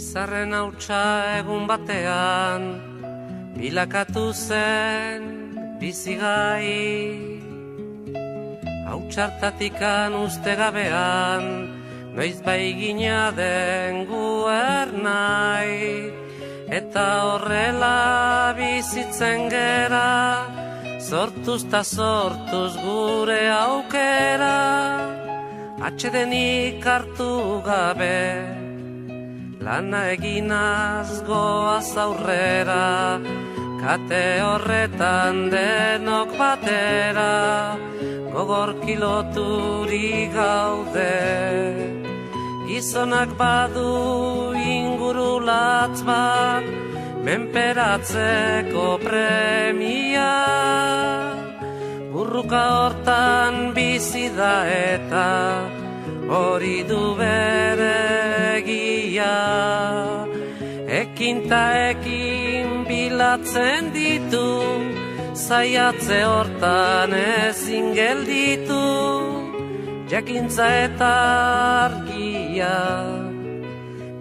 Izarren hautsa egun batean bilakatu zen bizigai. Hautsartatikan uste gabean noiz bai gina den guernai. Eta horrela bizitzen gera, sortuz ta sortuz gure aukera. Atsedenik hartu gabe, lana eginaz goaz aurrera, kate horretan denok batera, gogor kiloturi gaude. Gizonak badu inguru latz bat, menperatzeko premia. Burruka hortan bizi da eta hori du bere egia. Ekin ta ekin bilatzen ditu, zaiatze hortan ezin gelditu. Jakintza eta argia,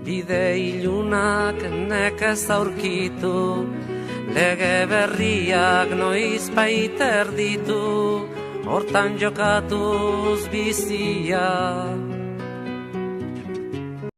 bide ilunak nekez aurkitu, lege berriak noiz baiter ditu, hortan jokatuz bizia.